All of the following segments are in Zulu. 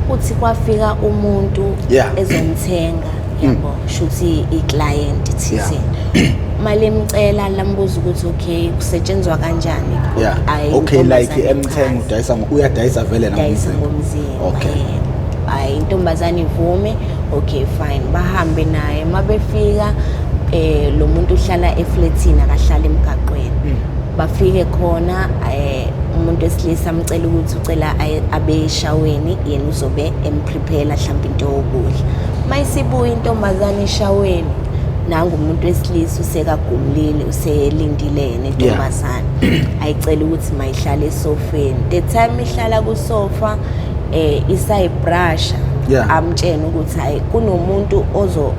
kuthi kwafika umuntu ezomthenga yabo shuthi i-client thizeni mali emcela lambuza ukuthi okay kusetshenzwa kanjani okay like emthenga udayisa uyadayisa vele ngomzimba okay hayi intombazane ivume okay fine bahambe naye mabefika lo muntu uhlala eflatini akahlala emgaqweni bafike khona umuntu wesilisa amcela ukuthi ucela abe eshaweni yena uzobe emprepare mhlawumbe into yokudla mayisibuya intombazane eshaweni nangu umuntu wesilisa usekagumlile uselindile yena intombazane ayicela ukuthi mayihlale esofeni the time ihlala ku sofa isayibrusha amtshena ukuthi hayi kunomuntu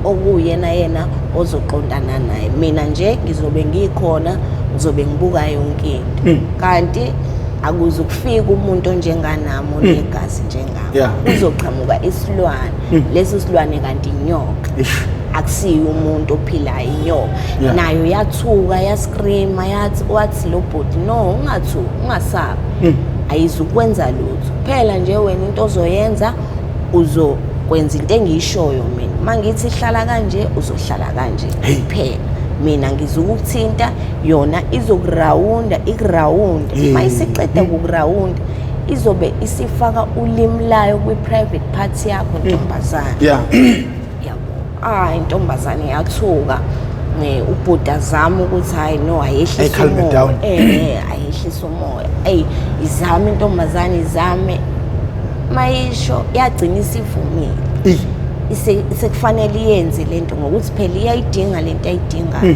okuyena ozoqondana naye mina nje ngizobe ngikhona ngizobe ngibuka yonke into kanti akuzukufika umuntu onjenganami onegazi njengami uzoqhamuka isilwane leso silwane kanti inyoka akusiyo umuntu ophilayo inyoka nayo yathuka yascreama yathi wathi lo bhoti no ungathuki ungasaba ayizukwenza lutho phela nje wena into ozoyenza uzokwenza into engiyishoyo mina mangithi ihlala kanje uzohlala kanje phela mina ngizukuthinta yona izokurawunda ikurawunda mayisiqeda ukurawunda izobe isifaka ulimi layo kwi-private part yakho ntombazane intombazane yathuka ubhuda zama ukuthi hayi no ayehlisa umoya ayehlisa umoya izame intombazane izame mayisho yagcina isivumile isekufanele iyenze lento ngokuthi phela iyayidinga lento ayidingayo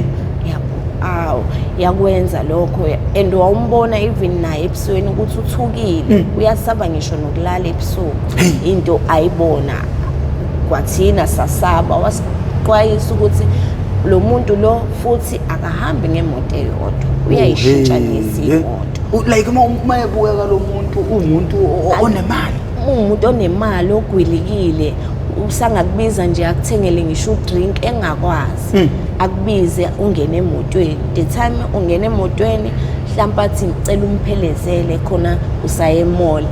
yabo yakwenza lokho and wawumbona even naye ebusweni ukuthi uthukile uyasaba ngisho nokulala ebusuku into ayibona kwathina sasaba wasiqwayisa ukuthi lo muntu lo futhi akahambi ngemoto eyodwa uyayishintshanisa imoto like uma ebukeka lo muntu umuntu onemali umuntu onemali ogwilikile usangakubiza nje akuthengele ngisho udrink engakwazi akubize ungene emotweni the time ungene emotweni mhlawumbe athi ngicela umphelezele khona usaye emall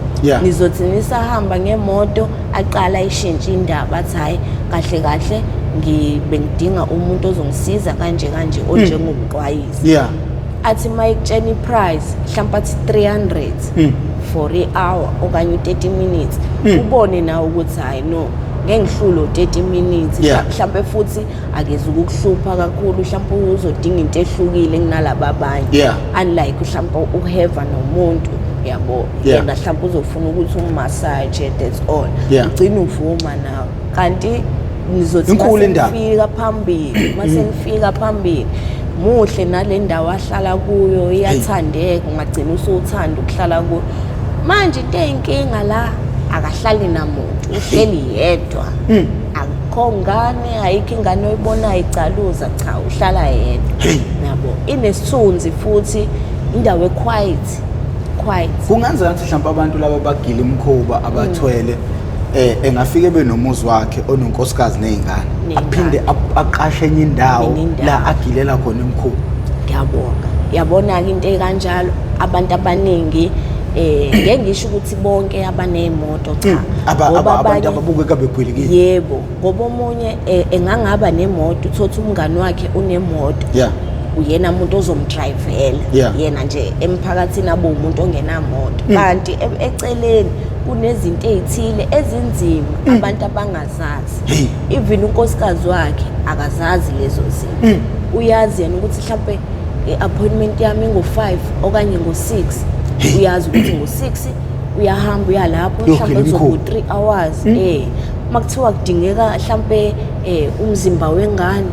nizothi nisahamba ngemoto aqala ishintshe indaba athi hayi kahle kahle ngibengidinga umuntu ozongisiza kanje onjengokuqwayisa athi mayikutshena iprice mhlawumbe athi 300 for i-hour okanye 30 minutes ubone nawe ukuthi hayi no ngengihlulo 30 minutes mhlawumbe futhi akeze ukukuhlupha kakhulu mhlawumbe uzodinga into ehlukile kunalabo abanye unlike mhlawumbe uheva nomuntu yabo yena mhlawumbe uzofuna ukuthi ummassage that's all ugcina uvuma nawe kanti nizothi masifika phambili masifika phambili muhle nale ndawo ahlala kuyo iyathandeka ungagcina usuthanda ukuhlala kuyo manje into eyinkinga la akahlali namuntu uhleli yedwa akukho ngane ayikho ingane oyibonayo icaluza cha uhlala yedwa yabo inesithunzi futhi indawo equiet kungenza ukuthi mhlawumbe abantu laba bagila imkhuba abathwele engafike benomuzi wakhe ononkosikazi nezingane aphinde aqashe enye indawo la agilela khona imkhuba ngiyabonga yabona into ekanjalo abantu abaningi ngeke ngisho ukuthi bonke abanemoto cha ngoba abantu ababukeka begwilikile yebo ngoba omunye engangaba nemoto uthothi umngani wakhe unemoto uyena umuntu ozomdrivela yena nje emphakathini abo umuntu ongenamoto kanti eceleni kunezinto ezithile ezinzima abantu abangazazi even unkosikazi wakhe akazazi lezo zinto uyazi yena ukuthi mhlawumbe appointment yami ngo5 okanye ngo6 uyazi ukuthi ngo6 uyahamba uyalapho mhlawumbe uzoku3 hours makuthiwa kudingeka mhlawumbe umzimba wengane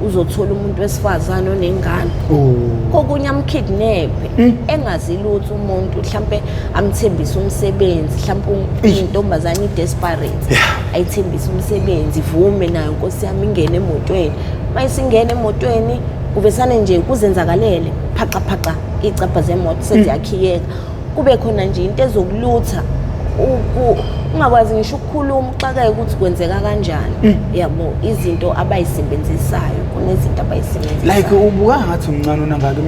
uzothola umuntu wesifazane onengane kokunye amkidnap engazi lutho umuntu mhlawumbe amthembisa umsebenzi mhlawumbe intombazane desperate ayithembisa umsebenzi ivume nayo Nkosi yami ingene emotweni mayisingena emotweni kuvesane nje kuzenzakalele phaqa icapha zemoto seziyakhiyeka kube khona nje into ezokulutha ungakwazi ngisho ukukhuluma uxakeke ukuthi kwenzeka kanjani yabo izinto abayisebenzisayo kunezinto abayisebenzisayo like ubuka ngathi umncane onangaka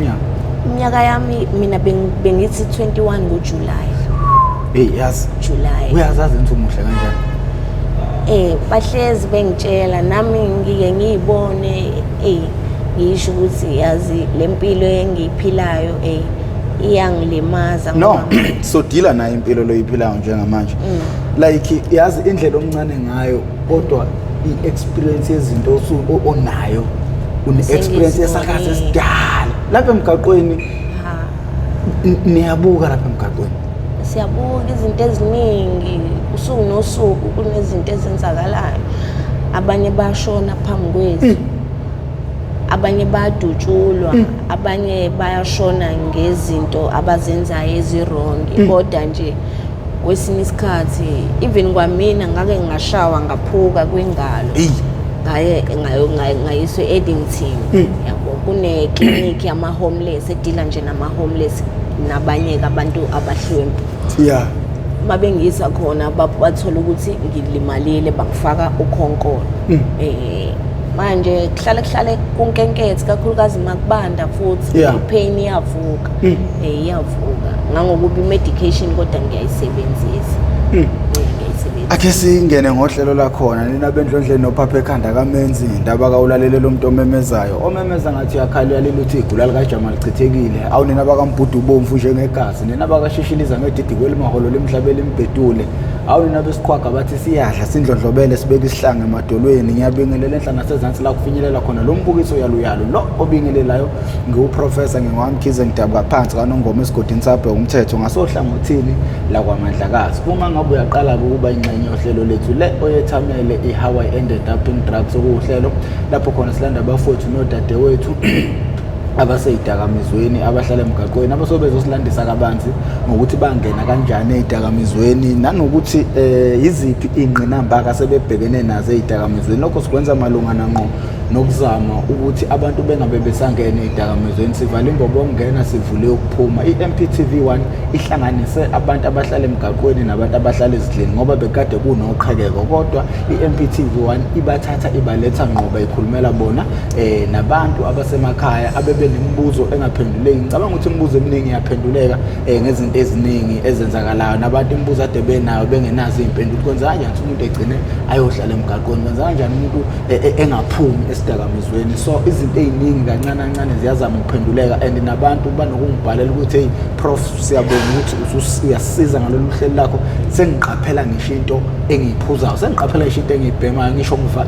iminyaka yami mina bengithi 21 ngoJuly yazi July. Uyazazi into umuhle kanjani? Bahlezi bengitshela nami ngike ngiyibone ngisho ukuthi yazi lempilo engiyiphilayo iyangilimaza no so deala nayo impilo loyiphilayo njengamanje like yazi indlela omncane ngayo kodwa i-experience yezinto onayo une-experience yesakazi esidala lapha emgaqweni niyabuka lapha emgaqweni siyabuka izinto eziningi usuku nosuku kunezinto ezenzakalayo abanye bashona phambi kwethu abanye badutshulwa abanye bayashona ngezinto abazenzayo ezirongi kodwa nje kwesinye isikhathi even kwamina ngake ngashawa ngaphuka kwingalo ngayiswe Eddington yabo kune clinic yama homeless edila nje nama homeless nabanye abantu abahlwempu mabengisa khona bathola ukuthi ngilimalile bangifaka ukhonkolo manje kuhlale kunkenkethe kakhulukazi makubanda futhi ipain iyavuka iyavuka ngangokuba imedication kodwa ngiyayisebenzisa Akhe singene ngohlelo la khona nina bendlondleni nophapha ekhanda kaMenzi indaba kawulalele lo muntu omemezayo omemeza ngathi yakhalwa liluthi igula lika Jamal chithekile awunina bakambudu bomfu njengegazi nina bakashishiliza ngedidi kwelimaholo lemhlabele imbedule awunina besiqhwaga bathi siyadla sindlondlobele sibeka isihlange emadolweni ngiyabingelela enhla nasezantsi la kufinyelela khona lo mbukiso yaluyalo lo obingelelayo ngiuprofessor ngingwamkhize ngidaba phansi kaNongoma esigodini sabhe umthetho ngasohlangothini la kwaMandlakazi uma ngabe uyaqala ukuba ingxenye yohlelo lethu le oyethamele iHow I Ended Up in Drugs okuhlelo lapho khona silanda abafowethu nodadewethu abaseyidakamizweni abahlala emgaqweni abasobezosilandisa kabanzi ngokuthi bangena kanjani ezidakamizweni nanokuthi iziphi ingqinamba asebebhekene nazo ezidakamizweni lokho sikwenza malungana ngqo nokuzama ukuthi abantu bengabe besangena ezidakamizweni sivala imbobo ongena sivule ukuphuma iMp TV1 ihlanganise abantu abahlala emgaqweni nabantu abahlala ezidleni ngoba bekade kunoqhekeko kodwa iMp TV1 ibathatha ibaletha ngqoba ikhulumela bona nabantu abasemakhaya abebe nemibuzo engaphenduleki ngicabanga ukuthi imibuzo eminingi iyaphenduleka ngezinto eziningi ezenzakalayo nabantu imibuzo ade benayo bengenazo izimpendulo kwenza kanjani umuntu egcine ayohlala emgaqweni kwenza kanjani umuntu engaphumi esidakamizweni so izinto eziningi kancane kancane ziyazama ukuphenduleka and nabantu banokungibhalela ukuthi hey prof siyabona ukuthi uyasiza ngalolu hlelo lakho sengiqaphela ngisho into engiyiphuzayo sengiqaphela ngisho into engiyibhemayo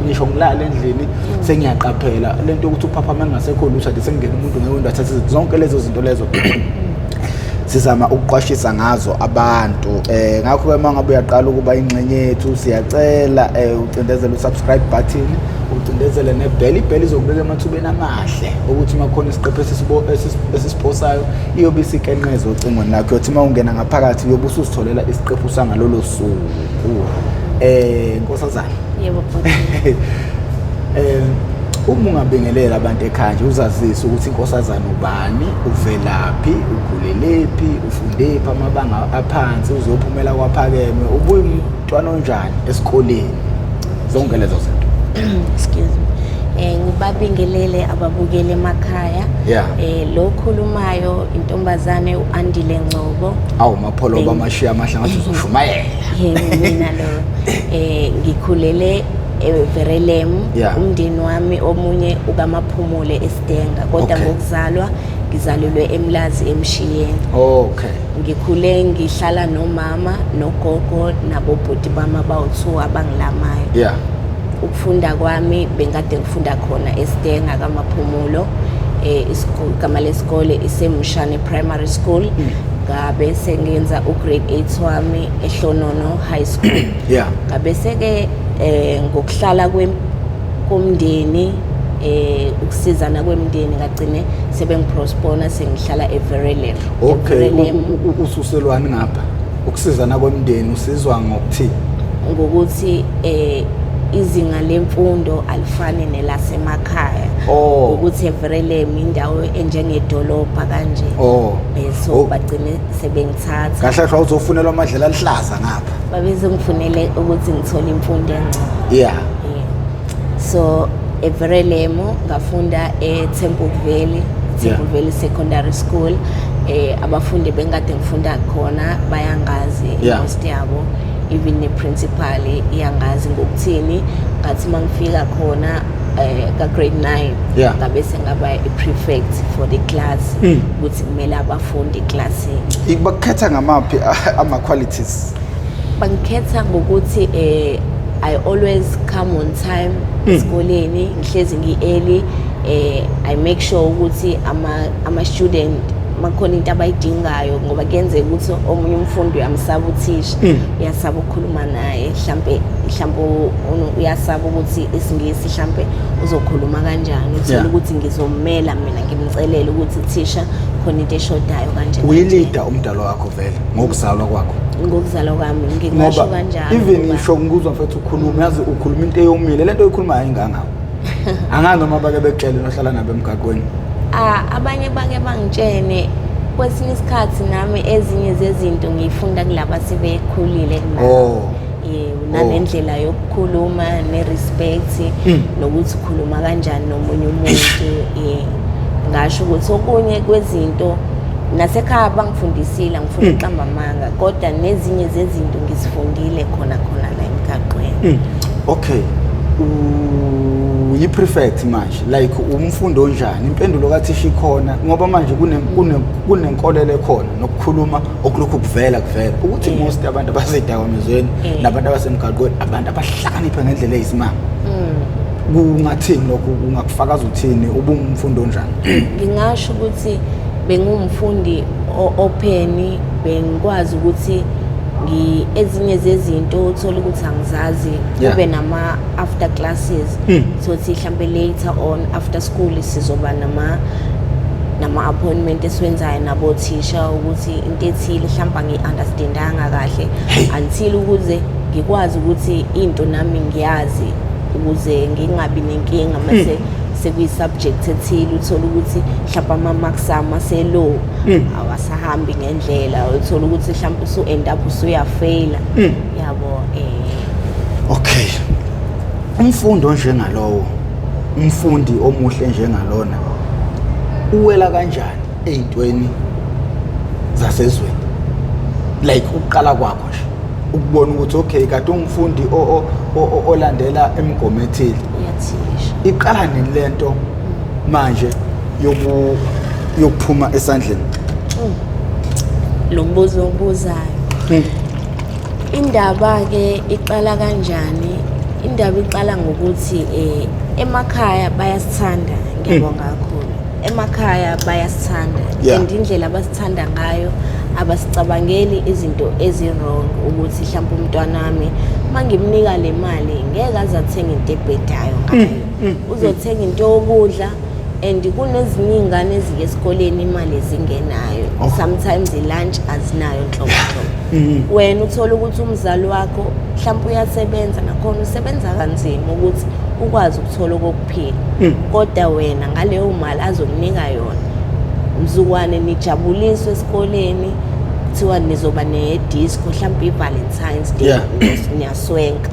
ngisho ngilala endlini sengiyaqaphela lento ukuthi uphapha mangasekho lutho ade sengena umuntu ngewendo athathe zonke lezo zinto lezo sizama ukuqwashisa ngazo abantu ngakho ke mangabe uyaqala ukuba ingxenye yethu siyacela ucindezele usubscribe button ucindezele nebell ibell izokubeka emathubeni amahle ukuthi makhona isiqephu esisiposayo iyobe isikenqezo ocingweni lakho uthi mawungena ngaphakathi uyobe usuzitholela isiqephu sangalolo suku nkosazana yebo uma ungabingelela abantu ekhaya nje uzazisa ukuthi inkosazana ubani uvelaphi ukhulelephi ufundephi amabanga aphansi uzophumela kwaphakeme ubuye umntwana onjani esikoleni zonke lezo zinto excuse me ngibabingelele ababukele emakhaya lo khulumayo intombazane uAndile Ngcobo mapholo bamashiya amahle ngathi uzoshumayela mina lo ngikhulele Verelem umndeni wami omunye ukamaphumulo eStenga kodwa ngokuzalwa ngizalelwe eMlazi eMshiyeni ngikhule ngihlala nomama nogogo nabobhuti bami abawu2 abangilamayo ukufunda kwami bengade ngifunda khona eStenga kamaphumulo isikole igama lesikole iseMshane Primary School ngabe sengenza ugrade 8 wami eHlonono High School ngabe seke ngokuhlala komndeni ukusizana kwemndeni ngagcine sebengiprospona sengihlala eVerelem ususelwani ngapha ukusizana kwemndeni usizwa ngokuthi izinga lemfundo alifani nelasemakhaya ukuthi eVerelem indawo enjengedolobha kanje so bagcine sebengithatha kahle kahle uzofunelwa amadlela alihlaza ngapha babezengifunele ukuthi ngithole imfundo engcono so eVerelem ngafunda eTemple Valley Secondary School abafundi bengade ngifunda khona bayangazi most yabo, even the principal iyangazi ngokuthini ngathi mangifika khona ka grade 9 ngabe sengaba i-prefect for the class ukuthi kumele abafundi classini. Bakhetha ngamaphi ama-qualities? Bangikhetha ngokuthi I always come on time esikoleni, ngihlezi ngi-early, I make sure ukuthi ama-student makhona into abayidingayo, ngoba kuyenzeka ukuthi omunye umfundi uyamsaba uthisha, uyasaba ukukhuluma naye, mhlambe uyasaba ukuthi isingisi mhlambe uzokhuluma kanjani, uthola ukuthi ngizomela mina ngimcelele ukuthi thisha khona into eshodayo kanje. Uyilida umdalo wakho vele ngokuzalwa kwakho? Ngokuzalwa kwami ngingasho kanjalo. Even ngisho ngikuzwa mfethu ukhuluma, yazi ukhuluma into eyomile, lento oyikhuluma ayingangawo. Angazi noma bake bekutshele nohlala nabo emgaqweni. Abanye bake bangitshene, kwesinye isikhathi nami ezinye zezinto ngiyifunda kulaba sebekhulile kunami. Nanendlela yokukhuluma, ne-respect, nokuthi ukhuluma kanjani nomunye umuntu. Ngasho ukuthi okunye kwezinto nasekhaya bangifundisile, ngifunda uqamba amanga, kodwa nezinye zezinto ngizifundile khona la emgaqweni. Okay. Uyi-prefect manje, like umfundo onjani? Impendulo kathisha ikhona ngoba manje kunenkolelo ekhona nokukhuluma okulokhu kuvela ukuthi most abantu abasedakamizweni nabantu abasemgaqweni abantu abahlakaniphe ngendlela eyisimanga. Kungathini lokho, ungakufakaza uthini ubumfundo onjani? Ngingasho ukuthi bengumfundi open, bengikwazi ukuthi ezinye zezinto uthola ukuthi angizazi, kube nama after classes, sothi mhlambe later on after school sizoba nama appointment esiwenzayo nabo thisha ukuthi into ethile mhlamba ngi-understandanga kahle until ukuze ngikwazi ukuthi into nami ngiyazi, ukuze ngingabi nenkinga mase sekuyi-subject ethile, uthola ukuthi mhlawumbe ama-marks ami aselo awasahambi ngendlela, uthola ukuthi mhlawumbe usu-end up usuyafeyila, yabo. Okay, umfundi onjengalowo, umfundi omuhle njengalona uwela kanjani ey'ntweni zasezweni, like ukuqala kwakho nje ukubona ukuthi okay kade umfundi olandela emgomethile iqala nini lento manje yokuphuma esandleni? Lo mbuzo obuzayo, indaba ke iqala kanjani? Indaba iqala ngokuthi emakhaya bayasithanda, ngiyabonga kakhulu, emakhaya bayasithanda and indlela abasithanda ngayo abasicabangeli izinto ezi-wrong, ukuthi mhlawumbe umntwana wami mangimnika le mali ngeke aze athenge into ebhedayo ngayo, uzothenga into yokudla, and kunezinye iy'ngane eziye esikoleni imali ezingenayo, sometimes i-lunch azinayo nhlobo. Wena uthola ukuthi umzali wakho mhlawumbe uyasebenza, nakhona usebenza kanzima ukuthi ukwazi ukuthola okokuphila, kodwa wena ngaleyo mali azokunika yona mzukwane nijabuliswe esikoleni, kuthiwa nizoba ne-disco mhlawumbe i-Valentine's Day, niyaswenka,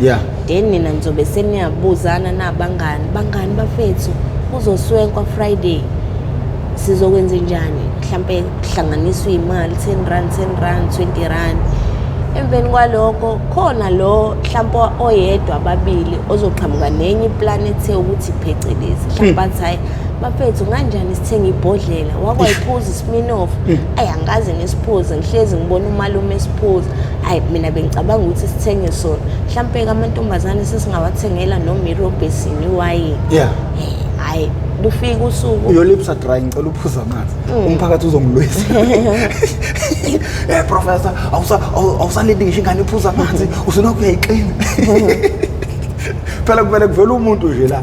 then nina nizobe seniyabuzana nabangani bafethu kuzoswenkwa Friday, sizokwenza njani, mhlawumbe kuhlanganiswe imali 10 rand 20 rand. Emveni kwalokho khona lo mhlawumbe oyedwa ababili ozoqhamuka nenye iplanet ukuthi phecelezi mhlawumbe bathi hayi bafethu kanjani sithenga ibhodlela, wakwayiphuza iSmirnoff, angazi nesiphuza, ngihlezi ngibona umalume esiphuza, mina bengicabanga ukuthi sithenge sona, mhlawumbe amantombazane sesingawathengela nomirobhesini iwayini. Hayi lufika usuku uyolipsa dry, ngicela uphuza amanzi umphakathi uzongilwisa. Professor awusalindi ngisho ingane iphuza amanzi usulokhu uyayiqina. Phela kumele kuvele umuntu nje la.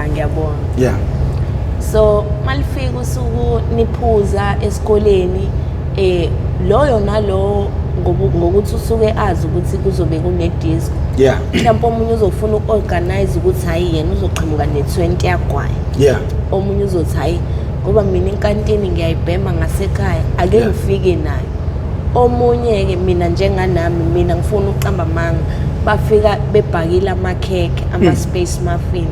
Ngiyabona. So malifika usuku niphuza esikoleni, loyo nalo ngokuthi usuke azi ukuthi kuzobe kune-disco, mhlawumbe omunye uzofuna uku-organize ukuthi hayi yena uzoqhamuka ne-20 yagwayi, omunye uzothi hayi ngoba mina inkantini ngiyayibhema ngasekhaya ake ngifike nayo, omunye-ke mina njenganami mina ngifuna uqamba amanga, bafika bebhakile amakhekhe ama-space muffin,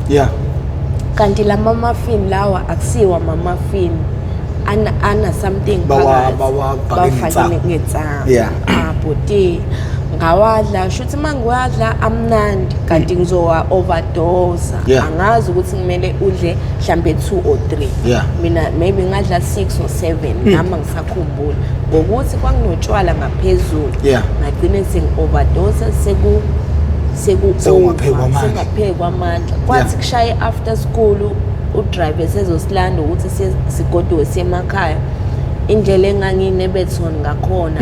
kanti lama muffin lawa akusiwa ama-muffin ana something bafake ngetsanga yeah bhuti ngawadla shuthi mangiwadla amnandi kanti ngizowa overdose angazi ukuthi kumele udle mhlambe 2 or 3 mina maybe ngadla 6 or 7 nami ngisakhumbula ngokuthi kwanginotshwala ngaphezulu ngagcina sengi overdose sengaphekwa amandla kwathi kushaye after school udriver sezosilanda ukuthi sigoduwe semakhaya indlela enganginebethon ngakhona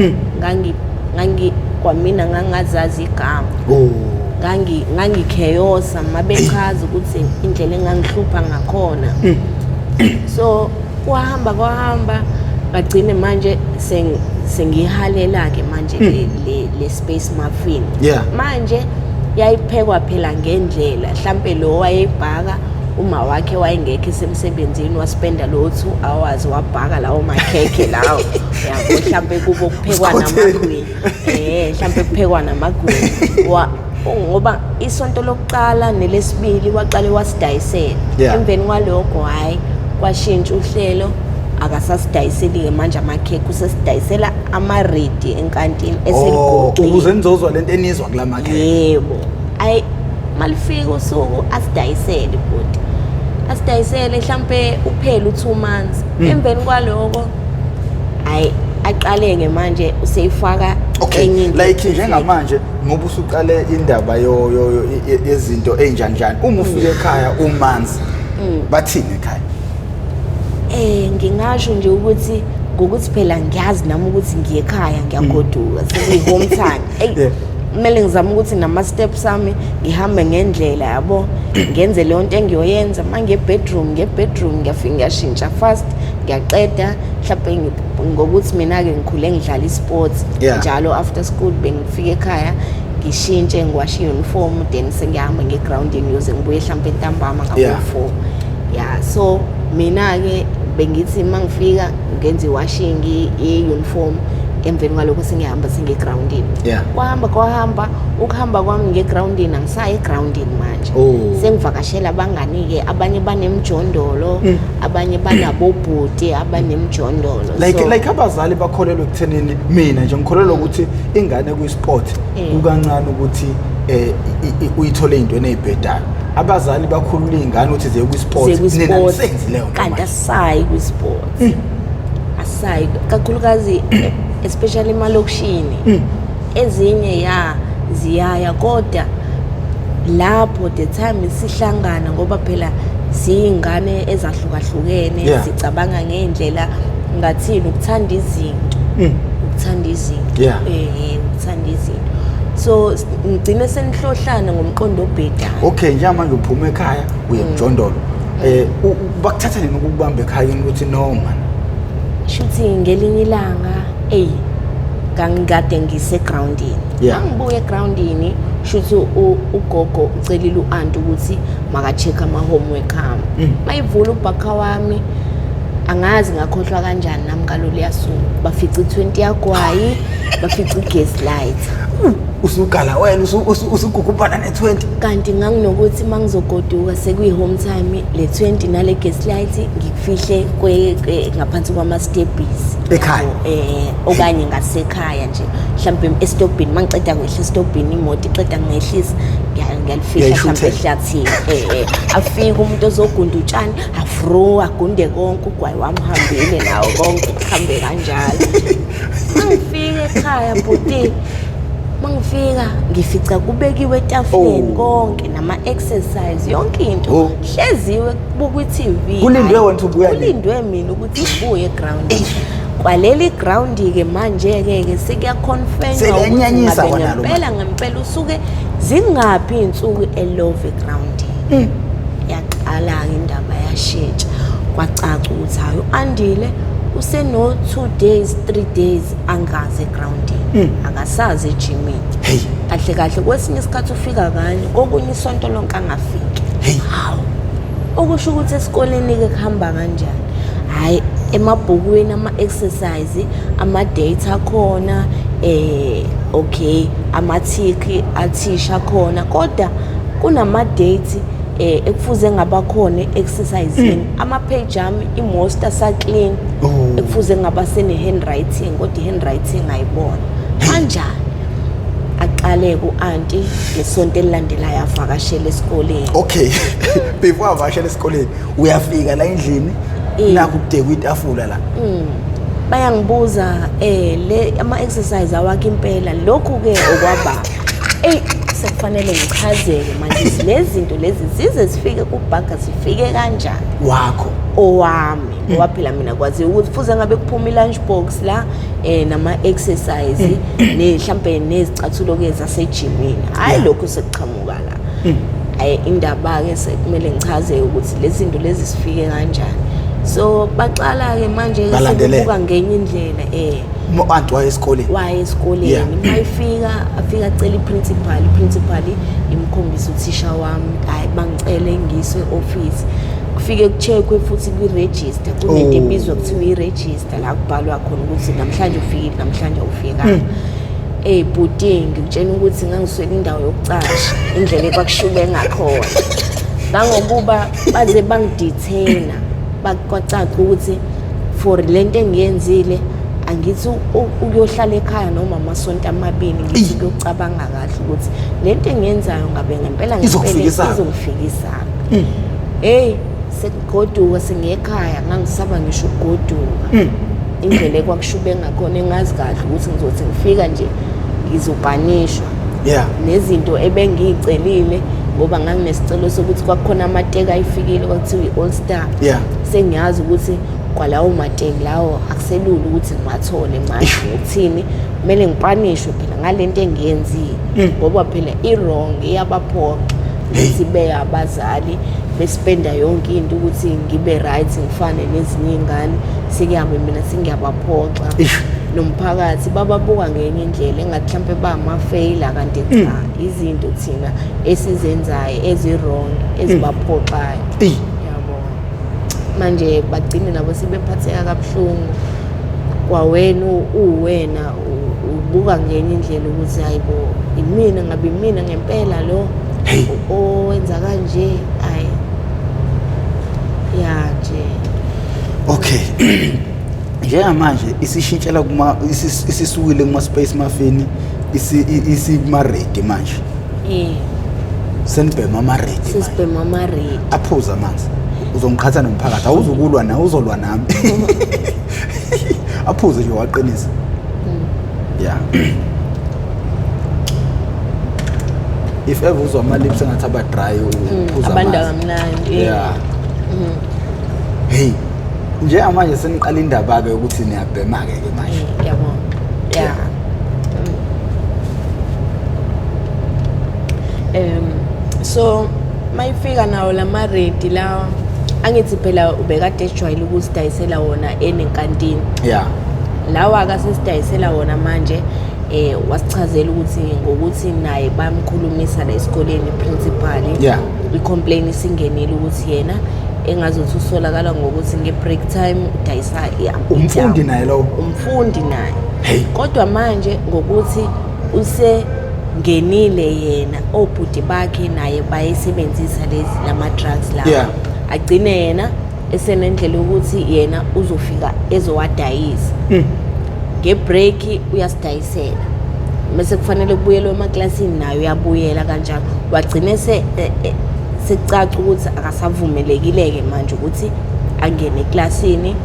kwamina ngangazazi igama ngangikheyosa mabechaza ukuthi indlela engangihlupha ngakhona so kwahamba bagcine manje sengihalela ke manje le space muffin manje yayiphekwa phela ngendlela mhlambe lo wayebhaka uma wakhe wayengekho esemsebenzini waspenda lo 2 hours wabhaka lawo makhekhe lawo yabo mhlambe kubo kuphekwa namagwini mhlambe kuphekwa namagwini ngoba isonto lokuqala nelesibili waqale wasidayisela emveni kwalokho hayi kwashintsha uhlelo akasasidayiseli ke manje amakhekhe usesidayisela ama-ready enkantini eseligoqile ukuze nizozwa lento enizwa kula makhekhe yebo ayi malifika usuku asidayisele bhuti asidayisele mhlambe uphele 2 months emveni kwaloko hayi aqaleke manje useyifaka enye like njengamanje ngoba usuqale indaba yezinto enjanjani uma ufika ekhaya umanzi bathini ekhaya ngingasho nje ukuthi ngokuthi phela ngiyazi nami ukuthi ngiye ekhaya ngiyagoduka sekuyi-home time kumele ngizame ukuthi nama-steps ami ngihambe ngendlela yabo ngenze leyo nto engiyoyenza uma ngebedroom ngiyafika ngiyashintsha fast ngiyaqeda mhlawumbe ngokuthi mina-ke ngikhule ngidlala i-sports njalo after school bengifika ekhaya ngishintshe ngiwashe i-uniform then sengiyahamba nge-groundini yoze ngibuye mhlawumbe ntambama ngabo-4 so mina-ke bengithi uma ngifika ngenze i-washing i-uniform emveni kwalokho sengihamba sengegroundini kwahamba ukuhamba kwami ngegroundini angisayi egroundini manje sengivakashela abangani-ke abanye banemjondolo abanye banabobhuti abanemjondolo like abazali bakholelwa ekuthenini mina nje ngikholelwa ukuthi ingane kwi-sport kukancane ukuthi uyithole iy'ntweni ey'bhedayo abazali bakhulula iy'ngane ukuthi ziye kwi-sport nina nisenzi leyo kanti asisayi kwi-sport asisayi kakhulukazi especially emalokishini ezinye ziyaya kodwa lapho the time sihlangana ngoba phela siyingane ezahlukahlukene sicabanga ngendlela ngathini ukuthanda izinto ukuthanda izinto so ngigcine senihlohlana ngomqondo obhedayo njengamanje uphuma ekhaya uye emjondolo bakuthatha nini ukubamba ekhayeni ukuthi no man shuthi ngelinye ilanga ngangikade ngisegroundini ngibuye egroundini shuthi ugogo ucelile u-aunt ukuthi maka-check ama-homework ami mayivula ubhakha wami angazi ngakhohlwa kanjani nami ngaloliya suku bafica i-20 yagwayi bafica i-gas light usugala wena usugugubana ne-20 kanti nganginokuthi uma ngizogoduka sekuyi-home time le 20 nale gas light ngikufihle ngaphansi kwama-stebhisi ekhaya okanye ngasekhaya nje mhlawumbe esitobhini uma ngiceda kwehla esitobhini imoto iceda ngehlisa ngiyalifihla mhlawumbe ehlathini afike umuntu ozogunda utshani afro agunde konke ugwayi wami uhambile nawo konke kuhambe kanjalo mangifika ekhaya bhuti mangifika ngifica kubekiwe etafuleni konke nama-exercise yonke into hleziwe kubuka i-TV kulindwe wena ubuya kulindwe mina ukuthi ngibuye egroundini kwaleli ground-ke manje-ke sekuyakhonfenwa ngempela usuke zingaphi iy'nsuku elove egroundini yaqala-ke indaba yashintsha kwacaca ukuthi hayi u-Andile useno 2 days 3 days angazi egroundini akasazi ejimini kahle kahle kwesinye isikhathi ufika kanye kokunye isonto lonke angafiki hawu okusho ukuthi esikoleni-ke kuhamba kanjani hhayi emabhukwini ama-exercise ama-date akhona amathiki athisha khona kodwa kunama-date ekufuze ngabakhona exercising ama page ami imost asa clean ekufuze ngaba sene handwriting kodwa handwriting ayibona kanjani aqale ku auntie lesonto elilandelayo avakashele esikoleni. Okay. Before avakashele esikoleni uyafika la endlini naku kudeka itafula la. Bayangibuza le ama exercise awakhe impela lokhu ke okwaba sekufanele ngichazeke manje lezi zinto lezi size sifike kubhaga sifike kanjani wakho owami ngoba phela mina kwazi ukuthi fuze ngabe kuphuma lunch box la nama exercise mhlambe nezicathulo ke zasejimini hayi lokho sekuqhamuka la indaba ke sekumele ngichaze ukuthi lezi zinto lezi sifike kanjani so baqala ke manje sekubuka ngenye indlela umuntu waye esikoleni mayifika afika acela i-principal imkhombisa uthisha wami hayi bangicele ngiswe office kufike kucheckwe futhi kwi-register kunento ebizwa kuthiwa i-register la kubhalwa khona ukuthi namhlanje ufikile namhlanje ufika bhuti ngikutshela ukuthi ngangiswele indawo yokucasha indlela ekwakushuke ngakhona ngangokuba baze bangidetaina bakwacaca ukuthi for lento engiyenzile angithi ukuyohlala ekhaya noma amasonto amabili ngithi ukucabanga kahle ukuthi lento engiyenzayo ngabe ngempela izokufikisa sekugoduka sengiyekhaya ngangisaba ngisho ukugoduka indlela ekwakushube ngakhona engazi kahle ukuthi ngizothi ngifika nje ngizobhanishwa nezinto ebengiyicelile ngoba nganginesicelo sokuthi kwakhona amateka ayifikile kwakuthiwa i-all star sengiyazi ukuthi kwalawo mateki lawo akuselula ukuthi ngimathole manje ukuthini kumele ngipanishwe phela ngalento engiyenzile ngoba phela i-wrong iyabaphoqa sibe abazali bespenda yonke into ukuthi ngibe right ngifane nezinye izingane sikuyabe mina singiyabaphoqa nomphakathi bababuka ngenye indlela engathi mhlambe bamafaila kanti cha izinto thina esizenzayo ezi-wrong ezibaphoqayo yabo manje bagcine nabo sebephatheka kabuhlungu kwawena uwena ubuka ngenye indlela ukuthi hayibo imina ngabe mina ngempela lo owenza kanje hayi ya nje okay njengamanje isishintshela kuma isisukile kuma space mafini isima ready manje senibhema ama ready sisibhema ama ready aphuza amanzi uzongiqhatha nomphakathi awuzukulwa na uzolwa nami aphuze nje waqinisa yeah if ever uzwa ama lips engathi aba dry uphuza abantu abamnandi yeah hey njengamanje seniqala indaba ke ukuthi niyabhema ke manje yabona yeah so mayifika nawo lama ready lawa angithi phela ubekade ejwayele ukusidayisela wona enenkantini yeah lawa akasesidayisela wona manje wasichazela ukuthi ngokuthi naye bamkhulumisa la esikoleni principal yeah i-complaint isingenile ukuthi yena engazothi usolakala ngokuthi nge-break time udayisa umfundi naye lo umfundi naye kodwa manje ngokuthi usengenile yena obhuti bakhe naye bayisebenzisa lezi lama drugs la agcine yena esenendlela ukuthi yena uzofika ezowadayisa nge-break uyasidayisela bese kufanele kubuyelwe emaklasini nayo uyabuyela kanjalo wagcine secaca ukuthi akasavumelekileke manje ukuthi angene eklasini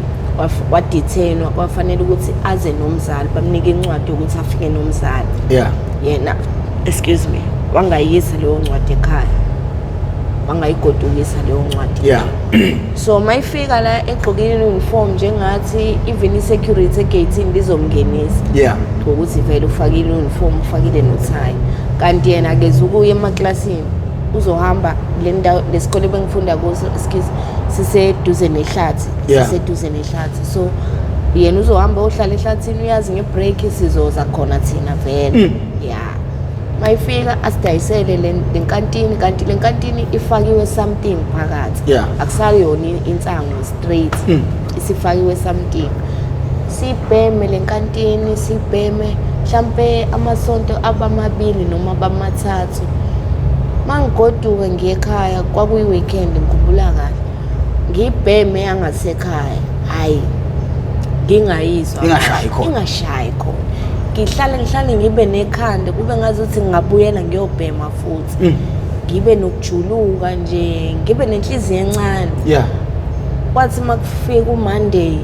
wadetainwa kwafanele ukuthi aze nomzali bamnike incwadi ukuthi afike nomzali yena excuse me wangayisa leyo ncwadi ekhaya wangayigodukisa leyo ncwadi so mayifika la egqokile uniform njengathi even i-security egate lizomngenisa ngokuthi vele ufakile uniform ufakile nothai kanti yena akeze ukuya emaklasini uzohamba le ndawo lesikole bengifunda kuso excuse siseduze nehlathi so yena uzohamba ohlala ehlathini uyazi ngebreak sizoza khona thina vele mayifika asidayisele lenkantini kanti lenkantini ifakiwe something phakathi akusali yona insango straight isifakiwe something sibheme lenkantini sibheme mhlambe amasonto abamabili noma abamathathu mangigoduka ngiyekhaya kwakuyi weekend ngikhumbula kahle ngibheme yangasekhaya hayi ngingayizwa ingashayi khona ngihlale ngibe nekhanda kube ngazuthi ngingabuyela ngiyobhema futhi ngibe nokujuluka nje ngibe nenhliziyo encane kwathi makufika uMonday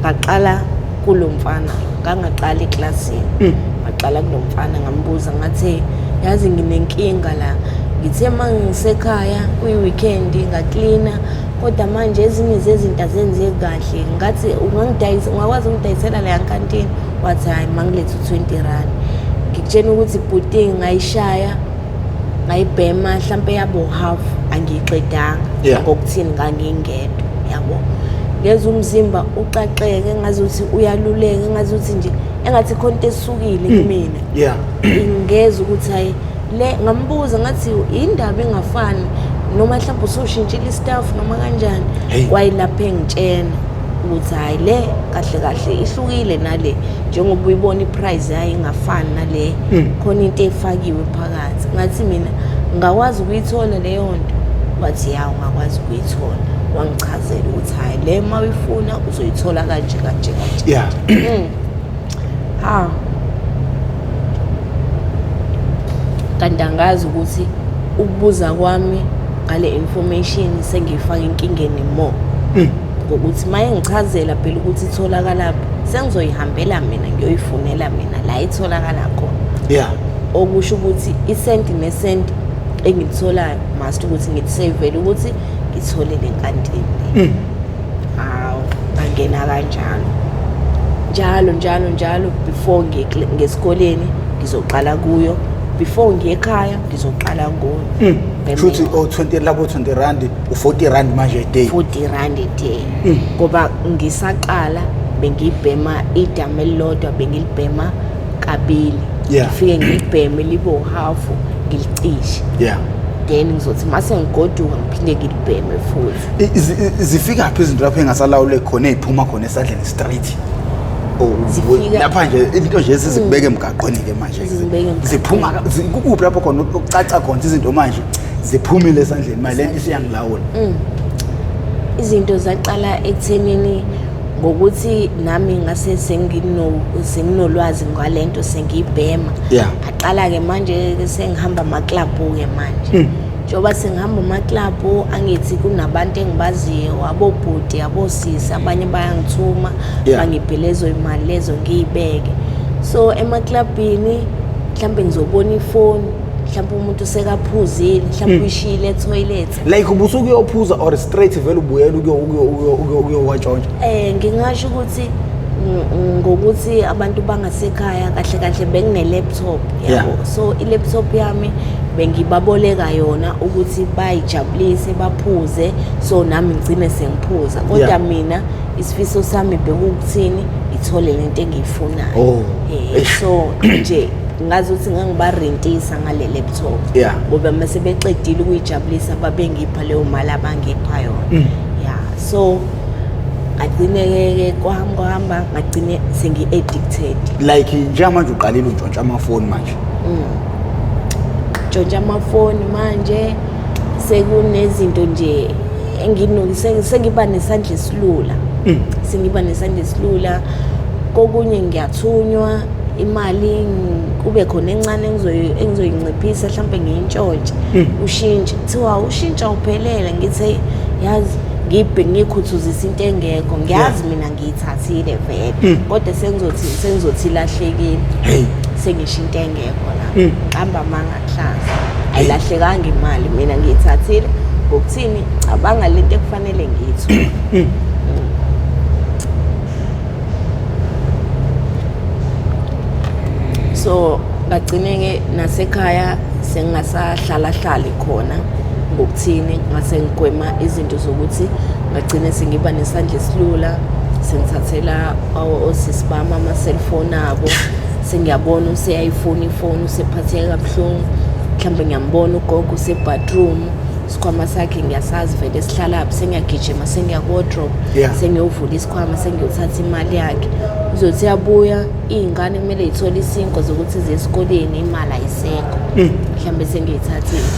ngaqala kulomfana ngangaqala eklasini ngaqala kulomfana ngambuza ngathi yazi nginenkinga la ngithe mangisekhaya kuyi-weekend ngaklina kodwa manje ezinye zezinto azenziwe kahle ngathi ungakwazi ungidayisela leya nkantini wathi hayi mangilethe u-20 rand ngikutshena ukuthi ibhuti ngayishaya ngayibhema mhlampe yabo half angiyiqedanga ngokuthini ngangingedwa yabo ngeza umzimba uqaqeke ngazuthi uyaluleka ngazuthi nje engathi khonto esukile kumina ngeza ukuthi hayi le ngambuza ngathi indaba engafani noma mhlawumbe usushintshile istaff noma kanjani kwayilapha engitshena ukuthi hayi le kahle ihlukile nale njengoba uyibona iprice yayo ingafani nale khona into efakiwe phakathi ngathi mina ngakwazi ukuyithola leyo nto wathi ya ungakwazi ukuyithola wangichazela ukuthi hayi le mawuyifuna uzoyithola kanje kanti angazi ukuthi ukubuza kwami ngale information sengifaka inkingeni more ngokuthi maye ngichazela phela ukuthi itholakala sengizoyihambela mina ngiyoyifunela mina la itholakala khona okusho ukuthi isenti nesenti engitholayo must ukuthi ngitsavele ukuthi ngithole le nkantini ngangena kanjalo njalo before ngesikoleni ngizoqala kuyo before ngiyekhaya ngizoqala kuyo futhi 20 labo 20 rand u40 rand manje a day 40 rand a day ngoba ngisaqala bengibhema idama elilodwa bengilibhema kabili ngifike ngilibheme libo half ngilicishe then ngizothi mase ngigoduka ngiphinde ngilibheme futhi zifika phi izinto lapho engasalawule khona eziphuma khona esandleni straight lapha nje into nje sizikubeka emgaqweni ke manje ziphuma kukuphi lapho khona ukucaca khona izinto manje ziphumile esandleni manje lento isiyangilawula izinto zaqala ekuthenini ngokuthi nami ngase senginolwazi ngalento sengibhema aqala ke manje sengihamba ama-club ke manje njoba sengihamba ama-club angithi kunabantu engibaziyo abobhuti abosisi abanye bayangithuma bangiphelezo imali lezo ngiyibeke so emaklabhini mhlambe ngizobona ifoni mhlambe umuntu sekaphuzile mhlambe uyishile etoilet like ubusuku uyophuza or straight vele ubuyela ukuyowatshontsha ngingasho ukuthi ngokuthi abantu bangasekhaya kahle bengine-laptop yabo so i-laptop yami bengibaboleka yona ukuthi bayijabulise baphuze so nami ngigcine sengiphuza kodwa mina isifiso sami bekukuthini ithole lento engiyifunayo so nje ngazi ukuthi ngangibarentisa ngale laptop ngoba mase beqedile ukuyijabulisa babengipha leyo mali abangipha yona so agcine-ke kwahamba ngagcine sengi-addicted like njengamanje uqalile untshontsha amafoni manje ntshontsha amafoni manje sekunezinto nje sengiba nesandla esilula kokunye ngiyathunywa imali kube khona encane engizoyinciphisa mhlawumbe ngiyintshontshe ushintshe kuthiwa ushintsha uphelele ngithi yazi ngikhuthuzisa into engekho ngiyazi mina ngiyithathile vele kodwa sengizothi ilahlekile sengisho into engekho la qamba mangahlaza ayilahlekanga imali mina ngiyithathile ngokuthini cabanga lento ekufanele ngiyithule so bagcine-ke nasekhaya sengingasahlala khona ngokuthini ngase ngigwema izinto zokuthi ngagcine sengiba nesandla esilula sengithathela osisi bami ama-cellphone abo sengiyabona useyayifuna ifoni usephatheka kabuhlungu mhlawumbe ngiyambona ugogo use-bathroom isikhwama sakhe ngiyasazi vele esihlalaphi sengiyagijima sengiya-wardrobe sengiyovula isikhwama sengiyothatha imali yakhe uzothi yabuya iy'ngane kumele y'thole isinko zokuthi ziye esikoleni imali ayisekho mhlawumbe sengiyithathile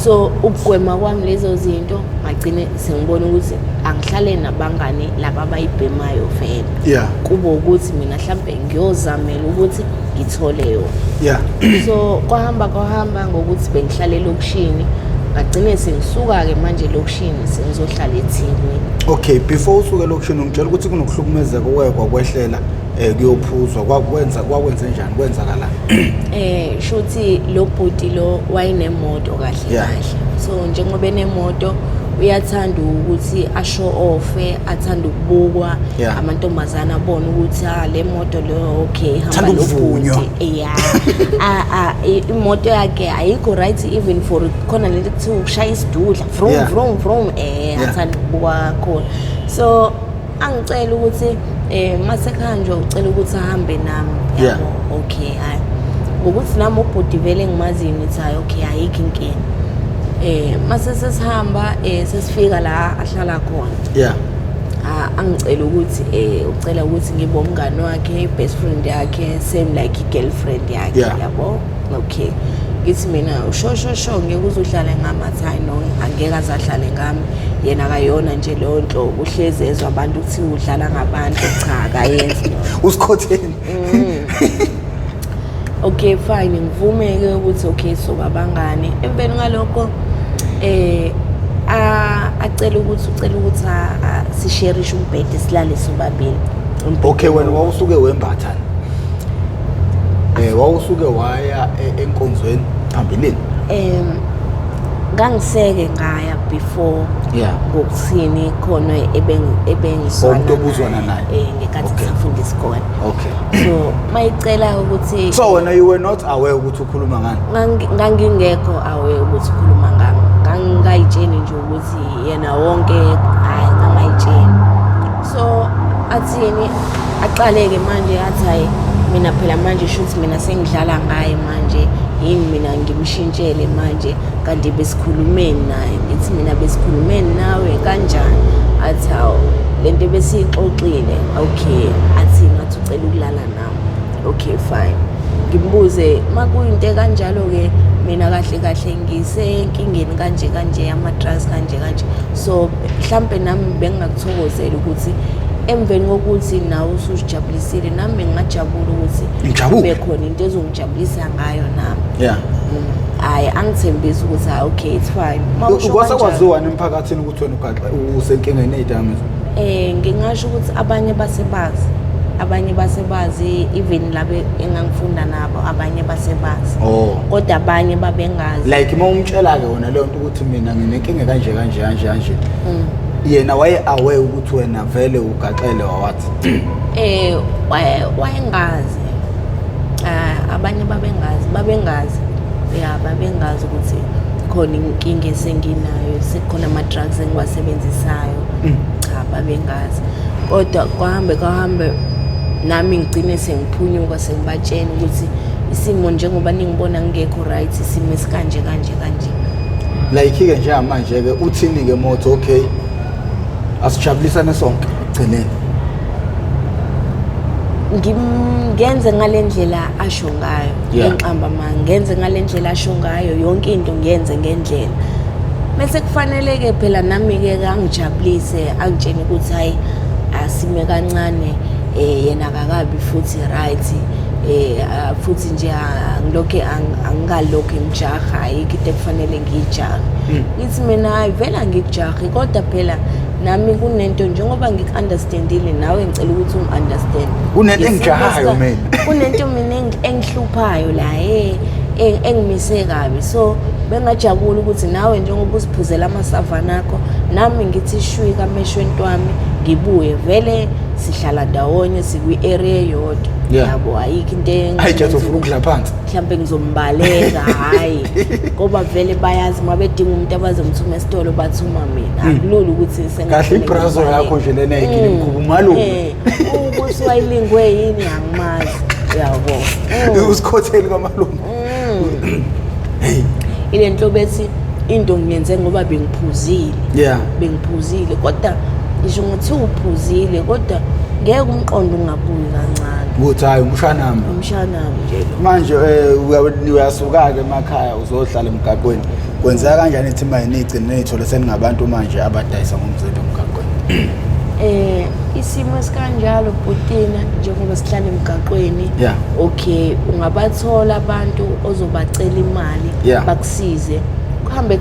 So ukugwema kwami lezo zinto ngagcine sengibona ukuthi angihlale nabangani laba abayibhemayo vele. Yeah. Kuba ukuthi mina mhlambe ngiyozamela ukuthi ngithole yona. Yeah. So kwahamba ngokuthi bengihlale lokushini ngagcine sengisuka ke manje lokushini sengizohlala eThekwini. Okay, before usuke lokushini ungitshela ukuthi kunokuhlukumezeka kwehlela kuyophuzwa kwakwenze njani kwenzakala? Shuthi lo bhuti lo wayenemoto kahle. So njengoba enemoto uyathanda ukuthi ashow off, athanda ukubukwa amantombazana abone ukuthi le moto lo okay hamba lovunywa. Imoto yakhe ayikho right even for khona lento kuthi ushaya isidudla from athanda ukubukwa khona. So angicela ukuthi masekhanjwa ucela ukuthi ahambe nami yabo. Okay hayi ngokuthi nami ubhuti vele ngimaziyo ukuthi hayi okay ayikho inkinga. Mase sesihamba sesifika la ahlala khona. Angicela ukuthi ucela ukuthi ngibe umngani wakhe, best friend yakhe, same like girlfriend yakhe yabo. Okay ngithi mina sho ngeke uzohlala ngami athi no angeke azahlale ngami yena akayona nje lo nhlobo uhlezi ezwe abantu ukuthi udlala ngabantu cha akayenzi usikhotheni. Okay fine ngivumeke ukuthi okay so babangani empeni ngalokho ucela ukuthi sishareishe umbhede silale sobabili. Okay wena wawusuke wembatha wawusuke waya enkonzweni phambilini? Ngangiseke ngaya before ngokuthini khona ebengiswana umuntu obuzwana naye ngekhathi sifunda isikole. Okay. So mayicela ukuthi so wena you were not aware ukuthi ukhuluma ngani? Ngangingekho aware ukuthi ukhuluma ngani. Ngangayitsheni nje ukuthi yena wonke hayi ngangayitsheni. So athini aqaleke manje athi hayi mina phela manje shuthi mina sengidlala ngaye manje yini mina ngimshintshele manje kanti besikhulumeni naye ngithi mina besikhulumeni nawe kanjani athi hawo lento besixoxile. Okay athi ngathi ucela ukulala nami. Okay fine ngimbuze makuyinto kanjalo ke mina kahle ngisenkingeni kanje ama-drugs kanje. So mhlambe nami bengingakuthokozela ukuthi emveni kokuthi nawe usujabulisile nami ngingajabula ukuthi kube khona into ezongijabulisa ngayo nami. Hayi angithembisa ukuthi okay it's fine. Kwasakwaziwa nemphakathini ukuthi wena usenkingeni ezidakamizwa? Ngingasho ukuthi abanye basebazi even labe engangifunda nabo abanye basebazi. Kodwa abanye babengazi. Like mawumtshela ke wona leyo nto ukuthi mina nginenkinga kanje yena waye aware ukuthi wena vele ugaxele wawathi? Wayengazi. Abanye babengazi ukuthi khona inkinga esenginayo sekukhona ama-drugs engiwasebenzisayo. Cha babengazi kodwa kwahambe nami ngigcine sengiphunyuka sengibatshena ukuthi isimo njengoba ningibona ngekho right isimo esikanje kanje. Like ke nje manje ke uthini ke moto okay asijabulisane sonke egcineni? Ngenze ngalendlela asho ngayo enqamba manje ngenze ngalendlela asho ngayo yonke into ngiyenze ngendlela bese kufanele ke phela nami ke angijabulise angitshene ukuthi hayi asime kancane yena akakabi futhi right futhi nje ngilokho angikalokho ngijaha ikho kufanele ngijaha ngithi mina hayi vela ngikujaha kodwa phela nami kunento njengoba ngikunderstandile nawe ngicela ukuthi ungiunderstand kunento engijahayo mina kunento mina engihluphayo la engimise kabi so bengajabula ukuthi nawe njengoba usiphuzela amasavana akho nami ngithi shwika ameshweni wami ngibuye vele sihlala ndawonye sikwi-area yodwa yabo ayikho into ayijathu ufuna ukudla phansi mhlambe ngizombaleka hayi ngoba vele bayazi mabedinga umuntu abazomthuma esitolo bathuma mina akulula ukuthi kahle ibrazo yakho nje lena ikini mkhubumalume ukuthi wayilingwe yini angimazi yabo usikhotheli kwamalume hey ile nto bethi into ngiyenze ngoba bengiphuzile bengiphuzile kodwa ngisho ngathi uphuzile kodwa ngeke umqondo ungabuyi kancane ukuthi hayi umshanami nje manje uyasuka ke emakhaya uzohlala emgaqweni Kwenzeka kanjani ithi manje nigcine nithola seningabantu manje abadayisa ngomzimba emgaqweni? Isimo esikanjalo bhutina njengoba sihlala emgaqweni. Okay, ungabathola abantu ozobacela imali bakusize. Kuhambe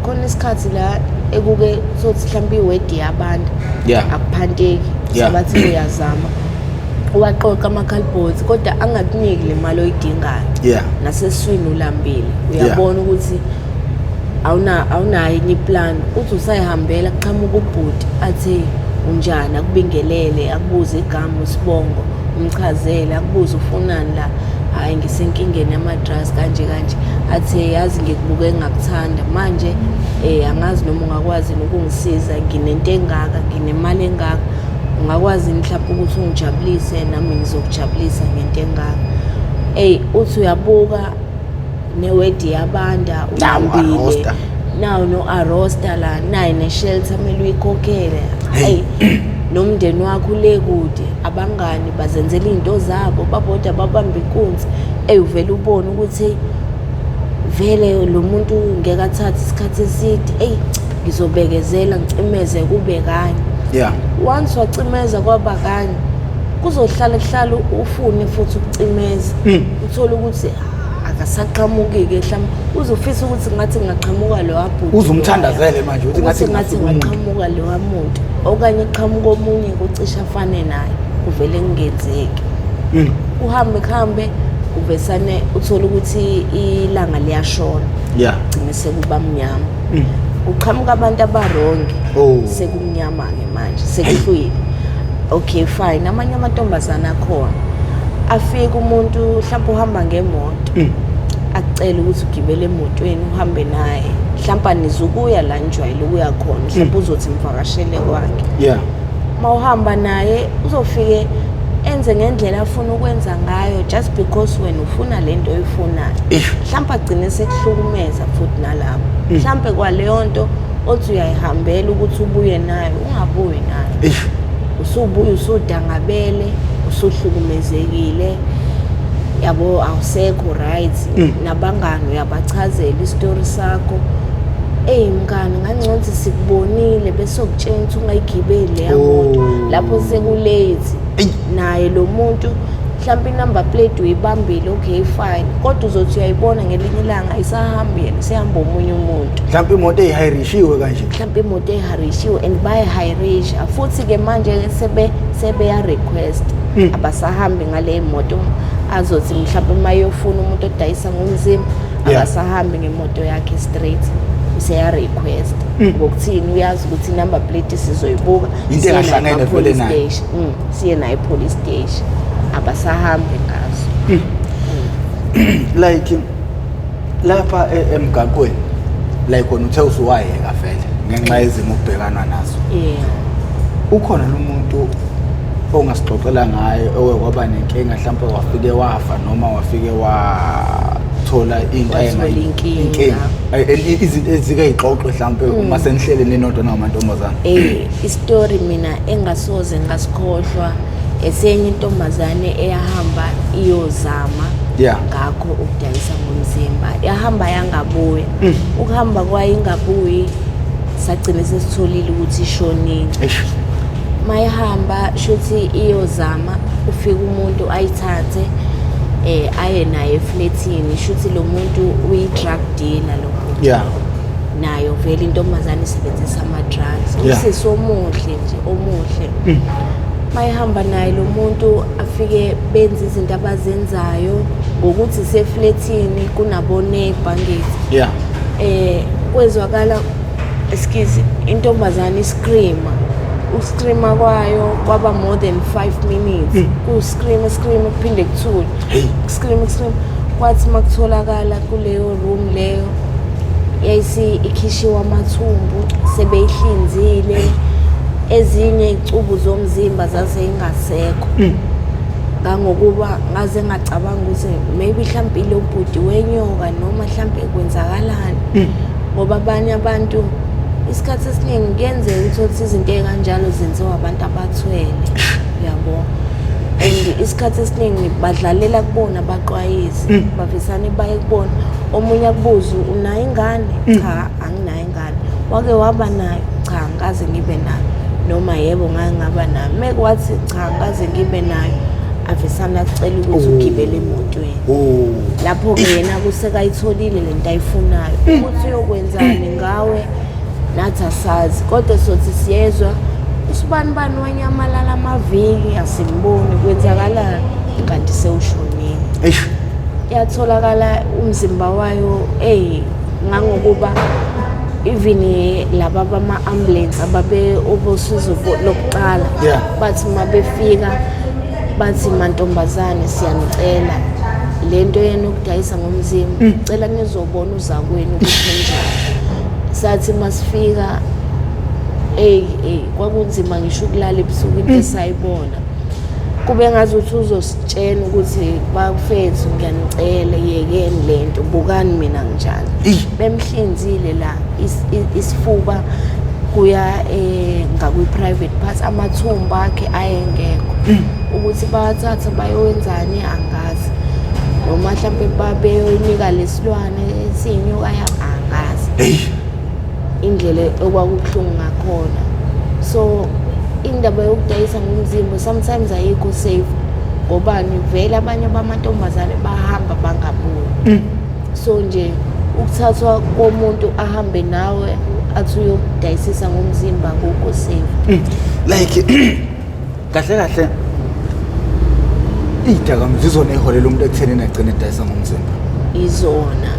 khona isikhathi la ekuke sothi mhlawumbe iwedi yabantu akuphanteki sabathi uyazama uwaqoqa amakhalibhothi kodwa angakuniki le mali oyidingayo naseswini ulambile uyabona ukuthi awunayo enye plan uthi usayihambela kuqhamuka ubhuti athi unjani akubingelele akubuze igama usibongo umchazele akubuze ufunani la hayi ngisenkingeni yamadrugs kanje athi yazi ngikubuke ngakuthanda manje angazi noma ungakwazi ukungisiza nginento engaka nginemali engaka ungakwazi mhlawumbe ukuthi ungijabulise nami ngizokujabulisa ngento engaka uthi uyabuka newedi yabanda uhambile naw no arosta la nayi ne-shelter kumele uyikhokhele nomndeni wakho le kude abangani bazenzela into zabo babodwa babamba inkunzi uvele ubone ukuthi vele lo muntu ngeke athathe isikhathi eside ngizobekezela ngicimeze kube kanye once wacimeza kwaba kanye kuzohlala ufune futhi ukucimeza uthola ukuthi akasaqhamuki-ke mhlawumbe uzofisa ukuthi ngathi ngaqhamuka lo wabhuti uzumthandazele manje ukuthi ngathi ngaqhamuka lo wamuntu okanye qhamuka omunye kucisha afane naye kuvele kungenzeki uhambe uvesane uthola ukuthi ilanga liyashona gcine sekuba mnyama uqhamuka abantu abarongi sekumnyama-ke manje sekuhlwile. Okay fine, amanye amantombazana akhona afika umuntu mhlawumbe uhamba ngemoto akucela ukuthi ugibele emotweni uhambe naye mhlawumbe nizukuya la nijwayele ukuya khona mhlawumbe uzothi mvakashele kwakhe mawuhamba naye uzofike enze ngendlela afuna ukwenza ngayo just because wena ufuna lento oyifunayo mhlawumbe agcine sekuhlukumeza futhi nalapho mhlawumbe kwaleyo nto othi uyayihambela ukuthi ubuye nayo ungabuyi nayo usubuya usudangabele usuhlukumezekile yabo awusekho right nabangani uyabachazela istori sakho mngani ngangcothi sikubonile bese ukutshela ukuthi ungayigibeli leya moto lapho sekulate naye lo muntu mhlawumbe inumber plate uyibambile okay fine kodwa uzothi uyayibona ngelinye ilanga ayisahambi yena sehamba omunye umuntu mhlawumbe imoto eyihirishiwe kanje mhlawumbe imoto eyihirishiwe and bayayihirisha futhi-ke manje sebeya request abasahambi ngale moto azothi mhlawumbe uma yofuna umuntu odayisa ngomzimba abasahambi ngemoto yakhe straight useya request ngokuthini uyazi ukuthi number plate sizoyibuka into engahlangene vele nayo siye nayo police station abasahambi ngazo like lapha emgaqweni like wona uthe usuwayeka vele ngenxa yezimo ubhekana nazo ukhona lo muntu ongasixoxela ngaye okwaba nenkinga mhlawumbe wafike wafa noma wafike wathola into ayinkinga izinto ezike ixoxe mhlawumbe uma senihlele ninodwa namantombazana istory mina engasoze ngasikhohlwa esenye intombazane eyahamba iyozama ngakho ukudayisa ngomzimba yahamba yangabuya ukuhamba kwayo ingabuyi sagcina sesitholile ukuthi ishonile mayihamba shuthi iyozama ufika umuntu ayithathe aye naye efletini shuthi lo muntu uyi-drug dealer lo muntu nayo vele intombazane isebenzisa ama-drugs usisi omuhle nje omuhle mayihamba naye lo muntu afike benza izinto abazenzayo ngokuthi sefletini kunaboneighbor ngithi kwezwakala intombazane iscreama uscreama kwayo kwaba more than 5 minutes kuscreama kuphinde kuthule scream kwathi makutholakala kuleyo room leyo yayisi ikhishiwa amathumbu sebeyihlinzile ezinye icubu zomzimba zaseyingasekho ngangokuba ngaze ngacabanga ukuthi maybe mhlawumbe ile ubhudi wenyoka noma mhlawumbe kwenzakalani ngoba abanye abantu isikhathi esiningi kuyenzeka ukuthi izinto ezikanjalo zenziwa abantu abathwele yabo and isikhathi esiningi badlalela kubona abaqwayizi bafisane baye kubona omunye akubuza unayo ingane cha anginayo ingane wake waba nayo cha ngikaze ngibe nayo noma yebo ngangaba nayo mekwathi cha ngikaze ngibe nayo avesana acela ukuthi ugibele emotweni lapho ke yena kusekayitholile lento ayifunayo ukuthi uyokwenzani ngawe nathi asazi kodwa sothi siyezwa usibani bani wanyamalala amaviki asimboni kwenzakala kanti sewushonile yatholakala umzimba wayo ngangokuba even laba bama-ambulance ababe obosizo lokuqala bathi mabefika bathi mantombazane siyanicela lento yena ukudayisa ngomzimba cela nizobona uzakwenu ukuthi njani sathi masifika kwakunzima ngisho ukulala ebusuku into esayibona kube ngazuthi uzositshela ukuthi bafethu ngiyanicela yekeni lento bukani mina njani bemhlinzile la isifuba kuya ngakwi-private part amathumba akhe ayengekho ukuthi bawathatha bayowenzani angazi noma mhlawumbe babeyoyinika lesilwane esiyinyoka angazi indlela okwakubuhlungu ngakhona so indaba yokudayisa ngomzimba sometimes ayikho safe ngobani vele abanye bamantombazane bahamba bangabuyi so nje ukuthathwa komuntu ahambe nawe athi uyokudayisisa ngomzimba akukho safe like kahle kahle idakamizwa izona eholela umuntu ekuthenini agcine edayisa ngomzimba izona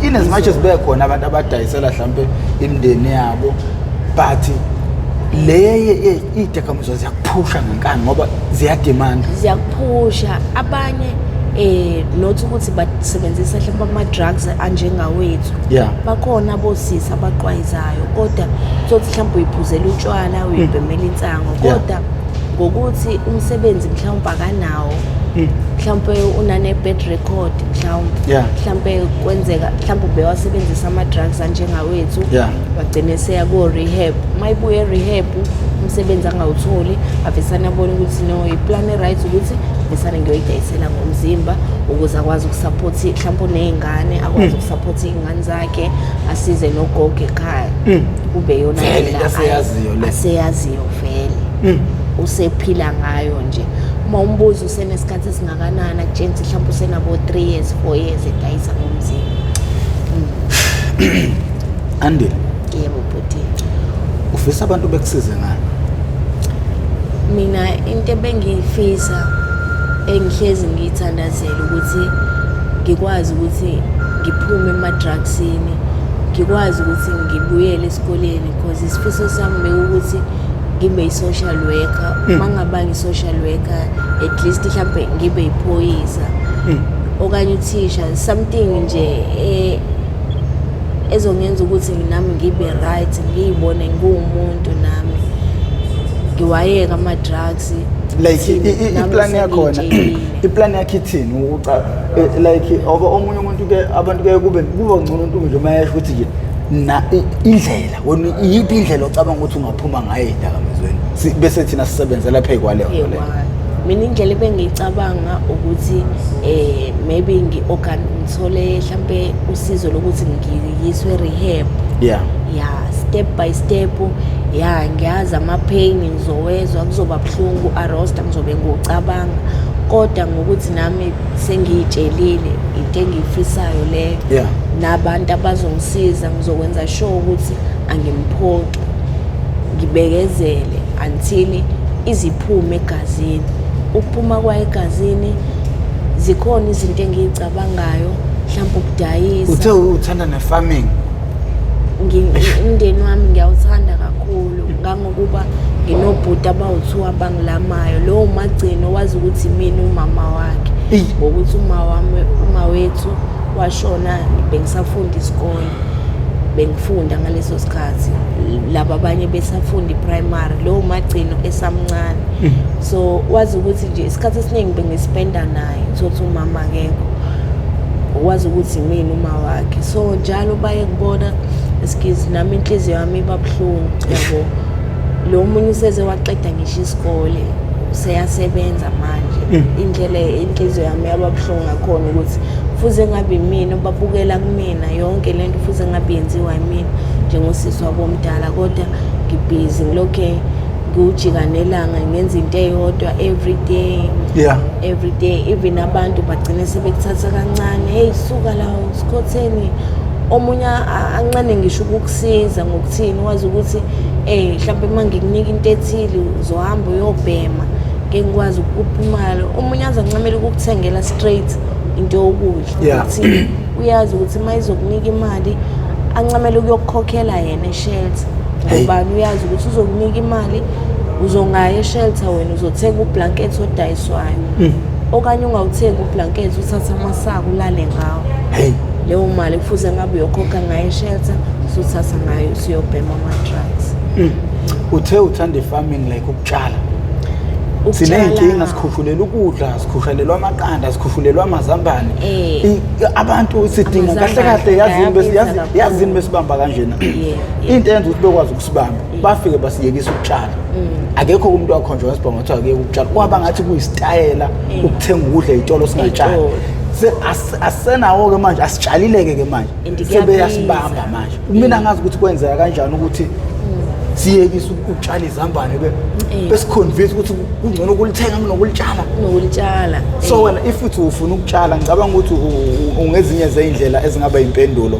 in as much as bekhona abantu abadayisela mhlambe imindeni yabo but leye idakamizwa ziyakuphusha ngenkani ngoba ziyademand ziyakuphusha abanye not ukuthi basebenzisa mhlawumbe ama-drugs anjengawethu bakhona abosisi abaqwayizayo kodwa sothi mhlawumbe uyiphuzela utshwala uyibhemela insango kodwa ngokuthi umsebenzi mhlawumbe akanawo mhlawumbe unane-bad record mhlawumbe kwenzeka mhlawumbe ubewasebenzisa ama-drugs anjengawethu wagcine seya ko-rehab mayibuye e-rehab umsebenzi angawutholi avesane abone ukuthi no iplan e-right ukuthi besane ngiyoyidayisela ngomzimba ukuze akwazi ukusaphothi mhlawumbe uney'ngane akwazi ukusaphothi iy'ngane zakhe asize nogogo ekhaya kube yona aseyaziyo vele usephila ngayo nje uma umbuzo usenesikhathi esingakanani akutshengisa mhlawumbe usenabo 3 years 4 years edayisa ngomzimba Andile yebo bhuti ufisa abantu bekusize ngani mina into ebengiyifisa engihlezi ngiyithandazela ukuthi ngikwazi ukuthi ngiphume ema-drugsini ngikwazi ukuthi ngibuyele esikoleni because isifiso sami bekuwukuthi ngibe yi-social worker uma ngaba ngi-social worker at least mhlawumbe ngibe yiphoyisa okanye uthisha something nje ezongenza ukuthi nami ngibe right ngiyibone nguwumuntu nami ngiwayeka ama-drugs like iplan yakhona iplan yakhe ithini like omunye umuntu ke abantu ke kube ngcono umuntu nje mayesho ukuthi nje na indlela wona iyiphi indlela ocabanga ukuthi ungaphuma ngayo edakamizweni bese thina sisebenzela phe kwaleyo nto leyo mina indlela ebengicabanga ukuthi maybe ngithole mhlambe usizo lokuthi ngiyiswe rehab step by step ngiyazi ama-pain ngizowezwa kuzoba buhlungu arosta ngizobe ngiwucabanga kodwa ngokuthi nami sengiyitshelile into engiyifisayo leyo nabantu abazongisiza ngizokwenza sure ukuthi angimphoqi ngibekezele until iziphume egazini ukuphuma kwayo egazini zikhona izinto engiyicabangayo mhlawumbe ukudayisa uthe uthanda ne-farming umndeni wami ngiyawuthanda kakhulu ngangokuba nginobhuti abawu-2 abangilamayo lowo magcino wazi ukuthi mina umama wakhe ngokuthi uma wethu washona bengisafunda isikole bengifunda ngaleso sikhathi laba abanye besafunda i-primary lowo magcino esamncane so wazi ukuthi nje isikhathi esiningi bengispenda naye thothi umama akekho wazi ukuthi mina uma wakhe so njalo baye kubona eskizi nami inhliziyo yami ibabuhlungu yabo lo munye useze waqeda ngisho isikole useyasebenza manje indlela inhliziyo yami yababuhlungu ngakhona ukuthi fuze ngabe mina babukela kumina yonke lento fuze ngabe yenziwa yimina njengosisi wabomdala kodwa ngibhizi ngilokhe ngijikanelanga ngenza into eyodwa every day even abantu bagcina sebekuthatha kancane hey suka la usikhotheni omunye ancane ngisho ukukusiza ngokuthini wazi ukuthi mhlawumbe mangikunika into ethile uzohamba uyobhema ngeke ngikwazi ukupha imali omunye azancamela ukukuthengela straight into yokudla ukuthi uyazi ukuthi mayizokunika imali ancamela ukuyokukhokhela yena eshelter ngoba uyazi ukuthi uzokunika imali uzongaya eshelter wena uzothenga ublanket odayiswayo okanye ungawuthenga ublanket uthatha amasaka ulale ngawo leyo mali kufuze ngabe uyokhokha ngayo eshelter usuthatha ngayo usiyobhema ama-drugs. Uthe uthanda i-farming like ukutshala siney'nkinga sikhushulelwa ukudla sikhushulelwa amaqanda sikhushulelwa amazambane abantu sidinga kahle kahle yazini besibamba kanjena into enza ukuthi bekwazi ukusibamba bafike basiyekisa ukutshala akekho umuntu wakhonjwa wasibamba ukuthi akekho ukutshala kwaba ngathi kuyisitayela ukuthenga ukudla ey'tolo singatshali asenawo-ke manje asitshalile-ke manje sebeyasibamba manje mina ngazi ukuthi kwenzeka kanjani ukuthi siyekisa ukutshala izambane besiconvince ukuthi kungcono ukulithenga kunokulitshala so wena if uthi ufuna ukutshala ngicabanga ukuthi ungezinye zey'ndlela ezingaba impendulo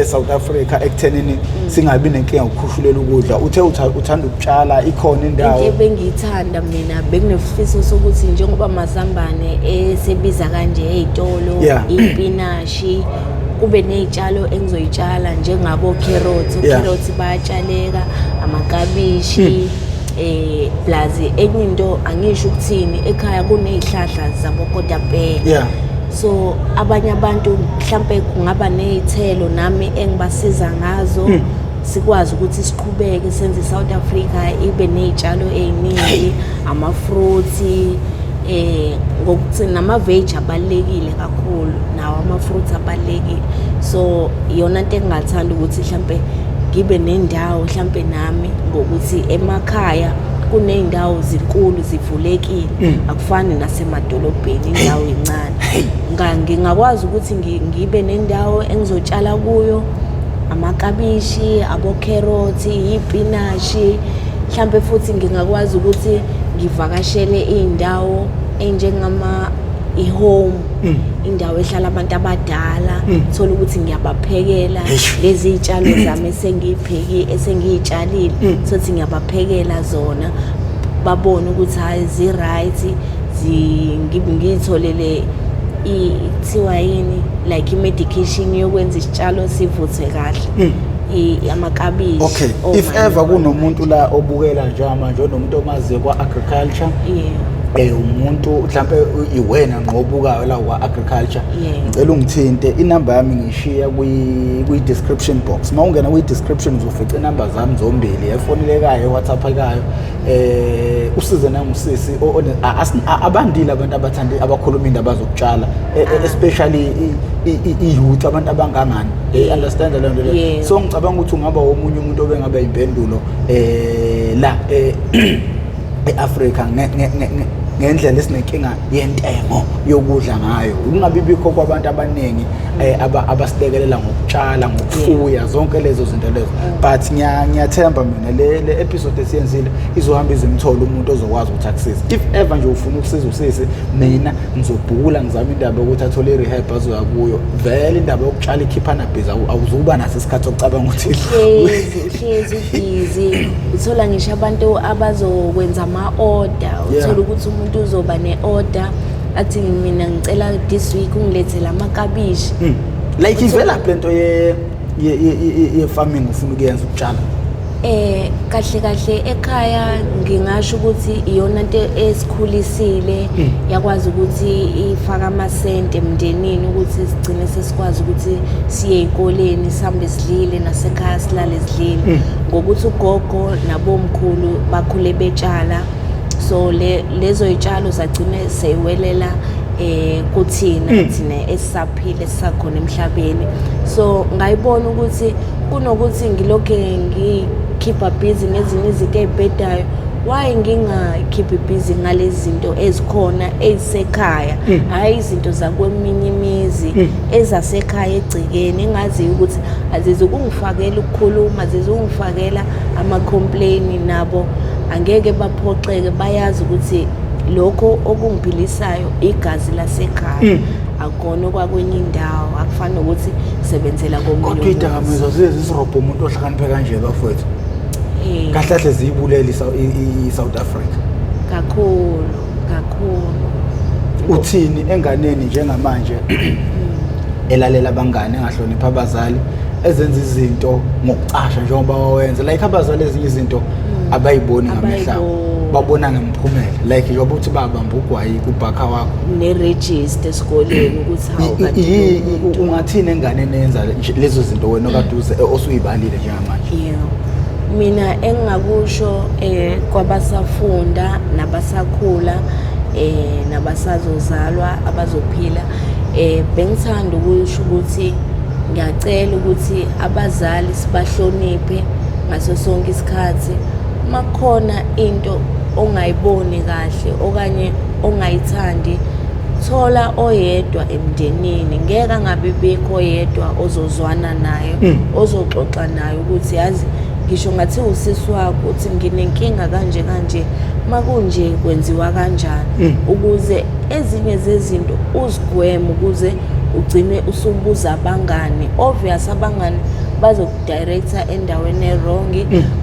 eSouth Africa ekuthenini singabi nenkinga ukukhushulelwa ukudla uthe uthanda ukutshala ikhona indawo into ebengiyithanda mina bekunefiso sokuthi njengoba amazambane esebiza kanje ey'tolo ipinashi kube nezitshalo engizoyitshala njengabo carrots bayatshaleka amakabishi plazi enye into angisho ukuthini ekhaya kuney'hlahla zabokodapela so abanye abantu mhlambe kungaba nezithelo nami engibasiza ngazo sikwazi ukuthi siqhubeke senze South Africa ibe nezitshalo eziningi ama-fruits ngokuthi nama-veg abalulekile kakhulu nawo ama-fruits abalulekile so iyona into engingathanda ukuthi mhlambe ngibe nendawo mhlambe nami ngokuthi emakhaya kuney'ndawo zinkulu zivulekile akufani nasemadolobheni indawo encane ngingakwazi ukuthi ngibe nendawo engizotshala kuyo amakabishi abo-carrot ipinashi mhlambe futhi ngingakwazi ukuthi ngivakashele iy'ndawo enjengama i-home indawo ehlala abantu abadala thola ukuthi ngiyabaphekela lezi y'tshalo zami esengiy'tshalile sokuthi ngiyabaphekela zona babone ukuthi hayi zi-right ngiyitholele kuthiwa yini like i-medication yokwenza isitshalo sivuthwe kahle amakabishi. Okay, if ever kunomuntu la obukela njamanje onomuntu omaziyo kwa-agriculture umuntu mhlambe iwena ngobukayo la kwa-agriculture ngicela ungithinte inamba yami ngishiya kwi-description box mawungena kwi-description uzofica inamba zami zombili efonelekayo WhatsAppekayo usize nangusisi abandile abantu abathanda abakhuluma indaba zokutshala especially i-youth abantu abangangani understand le nto so ngicabanga ukuthi ungaba omunye umuntu obengaba impendulo la e-Africa ngendlela esinenkinga yentengo yokudla ngayo kungabi bikho kwabantu abaningi abasilekelela ngokutshala ngokufuya zonke lezo zinto lezo but ngiyathemba mina le episode esiyenzile izohamba izimthola umuntu ozokwazi ukuthi akusize if ever nje ufuna ukusiza usisi mina ngizobhukula ngizama indaba ukuthi athole i-rehab azoya kuyo vele indaba yokutshala ikhiphana bhiza awuzukuba naso isikhathi sokucabanga ukuthi hlezi busy uthola ngisho abantu abazokwenza ama-order uthola ukuthi umuntu uzoba ne-order athi mina ngicela this week ungilethele amakabishi like ivela lento ye-farming ufuna ukuyenza ukutshala kahle ekhaya ngingasho ukuthi iyona into esikhulisile yakwazi ukuthi ifaka amasente emndenini ukuthi sigcine sesikwazi ukuthi siye ey'koleni sihambe sidlile nasekhaya silale sidlile ngokuthi ugogo nabomkhulu bakhule betshala so lezo y'tshalo zagcine seyiwelela kuthina thina esisaphile esisakhona emhlabeni so ngayibona ukuthi kunokuthi ngilokhe ngikhipha busy ngezinye izinto ey'bhedayo why ngingakhiphi busy ngalezi zinto ezikhona ezisekhaya hayi izinto zakweminye imizi ezasekhaya egcikeni engaziyo ukuthi azizukungifakela ukukhuluma azizungifakela ama-complain nabo angeke baphoxeke bayazi ukuthi lokho okungiphilisayo igazi lasekhaya akona kwakwenye indawo akufani ukuthi sebenzela komunye kodwa idakamizwa zizirobha umuntu ohlakaniphe kanje bafowethu kahle ziyibulele i-South Africa kakhulu uthini enganeni njengamanje elalela abangane engahlonipha abazali ezenza izinto ngokucasha njengoba wawenza like abazali ezinye izinto abayiboni ngamehla babona ngemphumela like njengoba uthi babamba ugwayi kubhakha wakho neregister esikoleni ukuthi hawu kanti ungathini engane nenza lezo zinto wena okaduze osuyibalile njengamanje mina engingakusho kwabasafunda nabasakhula nabasazozalwa abazophila bengithanda ukusho ukuthi ngiyacela ukuthi abazali sibahloniphe ngaso sonke isikhathi makhona into ongayiboni kahle okanye ongayithandi thola oyedwa emndenini ngeke ngabe bekho oyedwa ozozwana naye ozoxoxa naye ukuthi yazi ngisho ngathi usisi wakho uthi nginenkinga kanje makunje kwenziwa kanjani ukuze ezinye zezinto uzigweme ukuze ugcine usubuza abangani obvious abangani bazokudirector endaweni e-wrong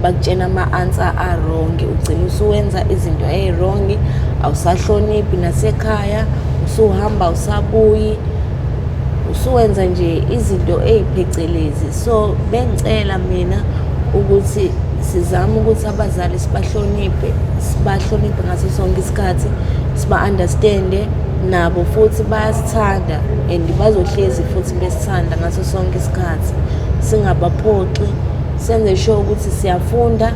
bakutshena ama-answer a-wrong ugcine usuwenza izinto e-wrong awusahloniphi nasekhaya usuhamba usabuyi usuwenza nje izinto eziphecelezi so bengicela mina ukuthi sizame ukuthi abazali sibahloniphe ngaso sonke isikhathi siba-understande nabo futhi bayasithanda and bazohlezi futhi besithanda ngaso sonke isikhathi singabaphoxi senze sure ukuthi siyafunda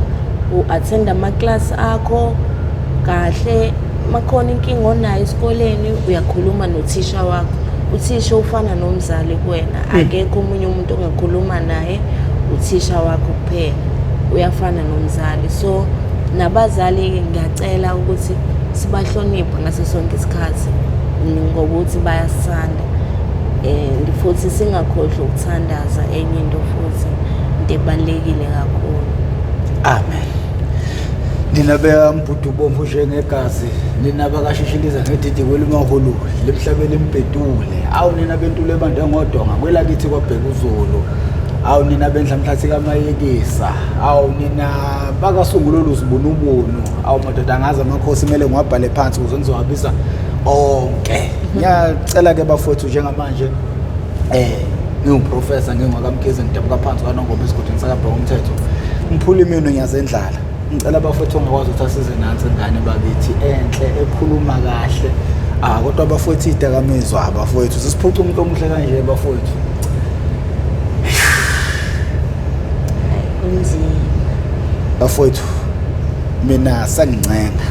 u-attend amaklasi akho kahle makhona inkinga onayo esikoleni uyakhuluma nothisha wakho uthisha ufana nomzali kuwena akekho omunye umuntu ongakhuluma naye uthisha wakho kuphela uyafana nomzali so nabazali ngiyacela ukuthi sibahloniphe ngaso sonke isikhathi ngokuthi bayasithanda futhi singakhohlwa ukuthandaza enye into futhi into ebalulekile kakhulu. Amen. Ninabeka mbhudu bomvu njengegazi ninabakashishiliza ngedidi kwelimahulu lemhlabeni impedule awu nina bentule bande ngodonga kwelakithi kwabheka uzulu awu nina bendla mhlathi kamayekisa awu nina bakasungulula uzibunubunu awu madoda ngaza amakhosi kumele ngiwabhale phansi ukuze ngizowabisa onke ngiyacela ke bafowethu njengamanje ngiwuprofessor ngingakamkhize ngidabuka phansi kwaNongoma esigodini sakabheka umthetho ngiphula imino ngiyazendlala ngicela bafowethu ngakwazi ukuthi asize nansi ingane bakithi enhle ekhuluma kahle kodwa abafowethu idakamizwa abafowethu sisiphuca umuntu omuhle kanje bafowethu kunzima bafowethu mina sangincenga